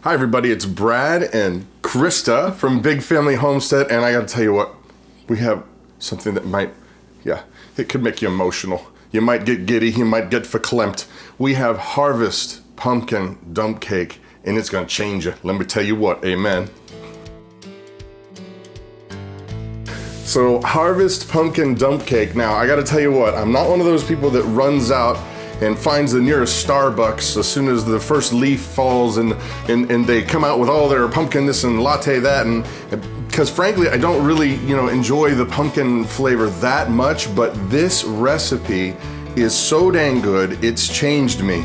Hi everybody, it's Brad and Christa from Big Family Homestead, and I gotta tell you what, we have something that might, it could make you emotional. You might get giddy, you might get verklempt. We have Harvest Pumpkin Dump Cake, and it's gonna change you. Let me tell you what, amen. So Harvest Pumpkin Dump Cake. Now I gotta tell you what, I'm not one of those people that runs out and finds the nearest Starbucks as soon as the first leaf falls and they come out with all their pumpkin this and latte that, and because frankly I don't really enjoy the pumpkin flavor that much, but this recipe is so dang good. It's changed me.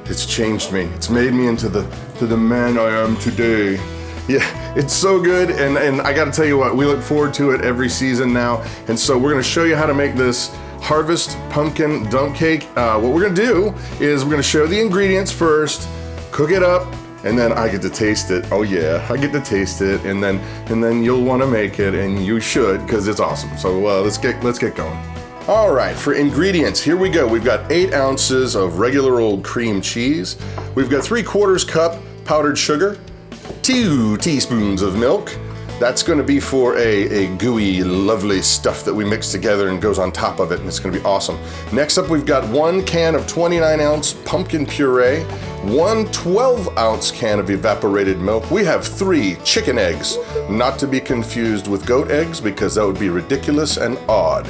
It's changed me. It's made me into the man I am today. Yeah, it's so good, and I gotta tell you what, we look forward to it every season now, and so we're gonna show you how to make this Harvest Pumpkin Dump Cake. What we're gonna do is we're gonna show the ingredients first, cook it up, and then I get to taste it. Oh yeah, I get to taste it, and then you'll wanna make it, and you should, because it's awesome. So let's get going. All right, for ingredients, here we go. We've got 8 ounces of regular old cream cheese. We've got 3/4 cup powdered sugar, 2 teaspoons of milk. That's gonna be for a gooey, lovely stuff that we mix together and goes on top of it, and it's gonna be awesome. Next up, we've got 1 can of 29-ounce pumpkin puree, 1 12-ounce can of evaporated milk. We have 3 chicken eggs, not to be confused with goat eggs because that would be ridiculous and odd.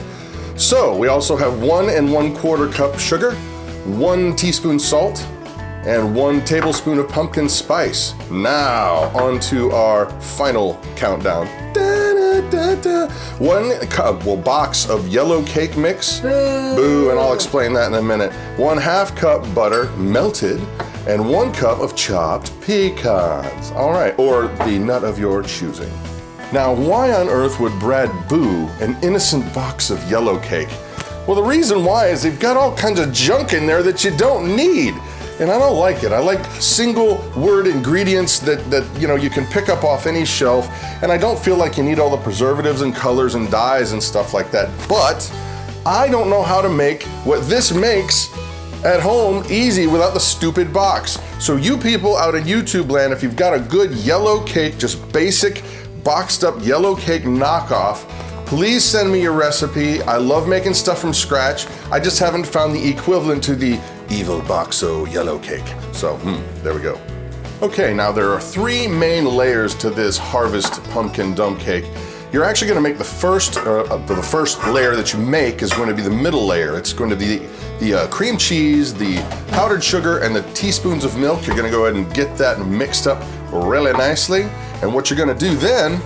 So we also have 1 1/4 cup sugar, 1 teaspoon salt, and 1 tablespoon of pumpkin spice. Now, on to our final countdown. One box of yellow cake mix. Boo, and I'll explain that in a minute. 1/2 cup butter, melted, and 1 cup of chopped pecans. All right, or the nut of your choosing. Now, why on earth would Brad boo an innocent box of yellow cake? Well, the reason why is they've got all kinds of junk in there that you don't need. And I don't like it. I like single word ingredients that you can pick up off any shelf, and I don't feel like you need all the preservatives and colors and dyes and stuff like that. But I don't know how to make what this makes at home easy without the stupid box. So you people out in YouTube land, if you've got a good yellow cake, just basic boxed up yellow cake knockoff, please send me your recipe. I love making stuff from scratch. I just haven't found the equivalent to the Evil Boxo yellow cake. So, there we go. Okay, now there are 3 main layers to this Harvest Pumpkin Dump Cake. You're actually gonna make the first layer that you make is going to be the middle layer. It's going to be the cream cheese, the powdered sugar, and the teaspoons of milk. You're gonna go ahead and get that mixed up really nicely. And what you're gonna do then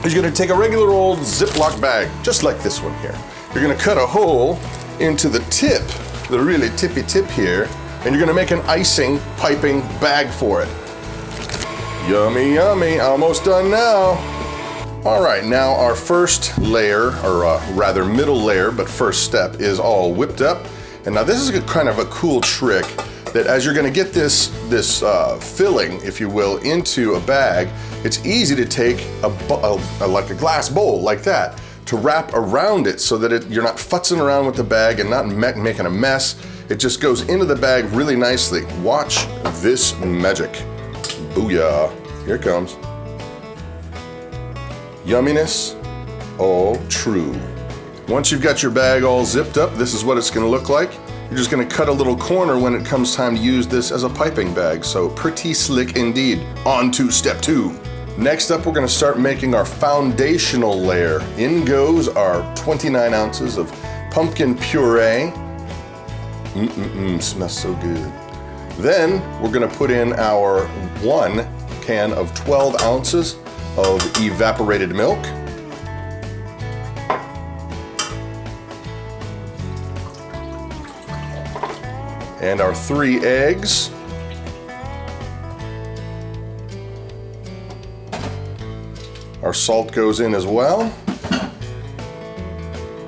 is you're gonna take a regular old Ziploc bag, just like this one here. You're gonna cut a hole into the tip, the really tippy tip here, and you're gonna make an icing piping bag for it. Yummy, yummy, almost done now. All right, now our first layer, or rather middle layer, but first step is all whipped up. And now this is kind of a cool trick that as you're gonna get this filling, if you will, into a bag, it's easy to take like a glass bowl like that, to wrap around it so that you're not futzing around with the bag and not making a mess. It just goes into the bag really nicely. Watch this magic. Booyah. Here it comes. Yumminess, all true. Once you've got your bag all zipped up, this is what it's gonna look like. You're just gonna cut a little corner when it comes time to use this as a piping bag. So pretty slick indeed. On to step 2. Next up, we're gonna start making our foundational layer. In goes our 29 ounces of pumpkin puree. Smells so good. Then we're gonna put in our 1 can of 12 ounces of evaporated milk. And our 3 eggs. Our salt goes in as well.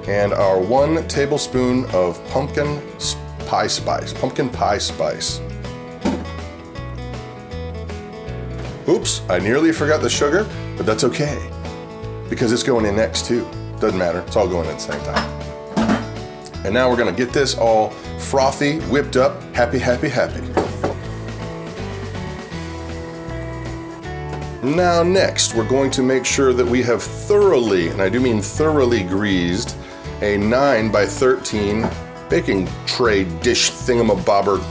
And our 1 tablespoon of pumpkin pie spice. Oops, I nearly forgot the sugar, but that's okay, because it's going in next too. Doesn't matter, it's all going in at the same time. And now we're gonna get this all frothy, whipped up, happy. Now next, we're going to make sure that we have thoroughly, and I do mean thoroughly greased, a 9 by 13 baking tray dish thingamabobber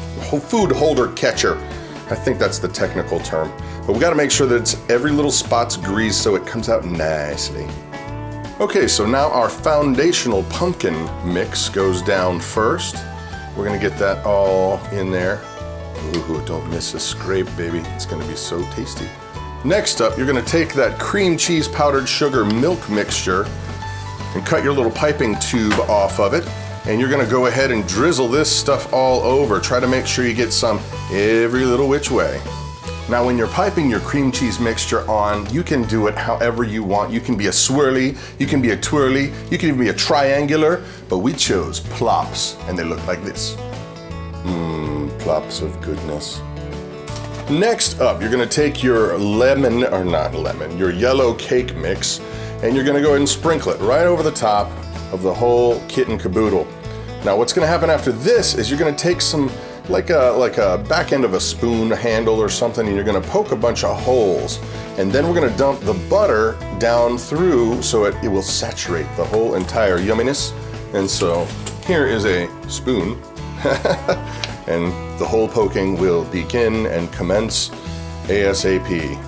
food holder catcher. I think that's the technical term. But we gotta make sure that every little spot's greased so it comes out nicely. Okay, so now our foundational pumpkin mix goes down first. We're gonna get that all in there. Ooh, don't miss a scrape, baby. It's gonna be so tasty. Next up, you're gonna take that cream cheese powdered sugar milk mixture and cut your little piping tube off of it. And you're gonna go ahead and drizzle this stuff all over. Try to make sure you get some every little which way. Now when you're piping your cream cheese mixture on, you can do it however you want. You can be a swirly, you can be a twirly, you can even be a triangular, but we chose plops, and they look like this. Plops of goodness. Next up, you're gonna take your your yellow cake mix, and you're gonna go ahead and sprinkle it right over the top of the whole kit and caboodle. Now what's gonna happen after this is you're gonna take some, like a back end of a spoon handle or something, and you're gonna poke a bunch of holes. And then we're gonna dump the butter down through so it will saturate the whole entire yumminess. And so here is a spoon. And the hole poking will begin and commence ASAP.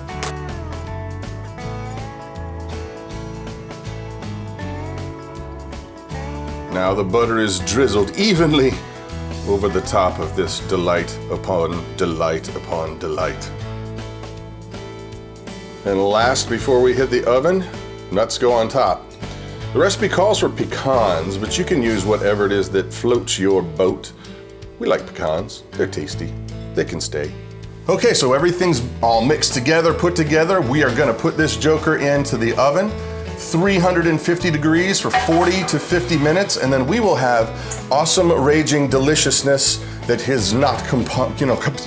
Now the butter is drizzled evenly over the top of this delight upon delight upon delight. And last, before we hit the oven, nuts go on top. The recipe calls for pecans, but you can use whatever it is that floats your boat. We like pecans. They're tasty. They can stay. Okay, so everything's all mixed together, put together. We are gonna put this joker into the oven, 350 degrees for 40 to 50 minutes, and then we will have awesome, raging deliciousness that is not,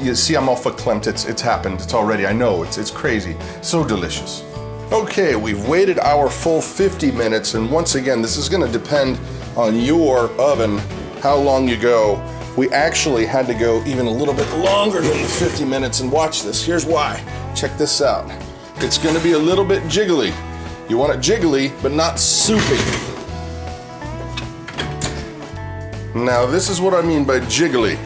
you see, I'm all verklempt. It's happened. It's already, I know, it's crazy. So delicious. Okay, we've waited our full 50 minutes, and once again, this is gonna depend on your oven, how long you go. We actually had to go even a little bit longer than the 50 minutes, and watch this. Here's why. Check this out. It's gonna be a little bit jiggly. You want it jiggly, but not soupy. Now, this is what I mean by jiggly.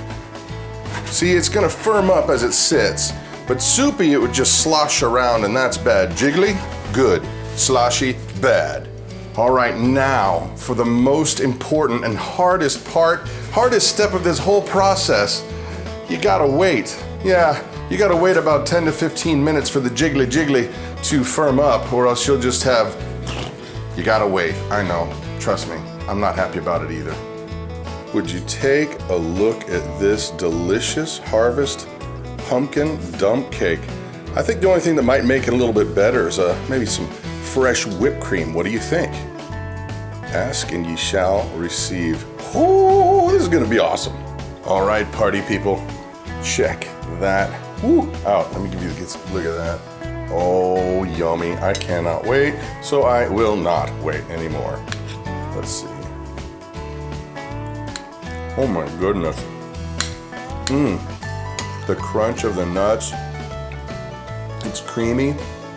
See, it's gonna firm up as it sits, but soupy, it would just slosh around, and that's bad. Jiggly, good. Sloshy, bad. All right, now, for the most important and hardest step of this whole process, you gotta wait. Yeah, you gotta wait about 10 to 15 minutes for the jiggly to firm up, or else you'll just have, you gotta wait. I know, trust me, I'm not happy about it either. Would you take a look at this delicious Harvest pumpkin dump cake? I think the only thing that might make it a little bit better is maybe some fresh whipped cream. What do you think? Ask and ye shall receive. Oh, this is gonna be awesome. All right, party people, check that out. Let me give you a look at that. Oh, yummy. I cannot wait, so I will not wait anymore. Let's see. Oh my goodness. The crunch of the nuts. It's creamy.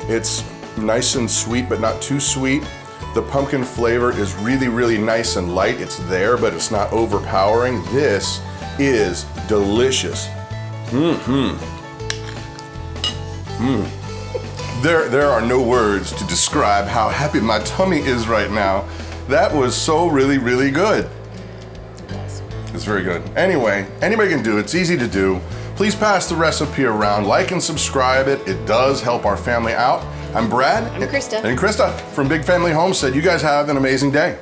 It's nice and sweet, but not too sweet. The pumpkin flavor is really, really nice and light. It's there, but it's not overpowering. This is delicious. There are no words to describe how happy my tummy is right now. That was so really, really good. It's very good. Anyway, anybody can do it. It's easy to do. Please pass the recipe around, like and subscribe it. It does help our family out. I'm Brad. I'm Christa. And Christa from Big Family Homestead. You guys have an amazing day.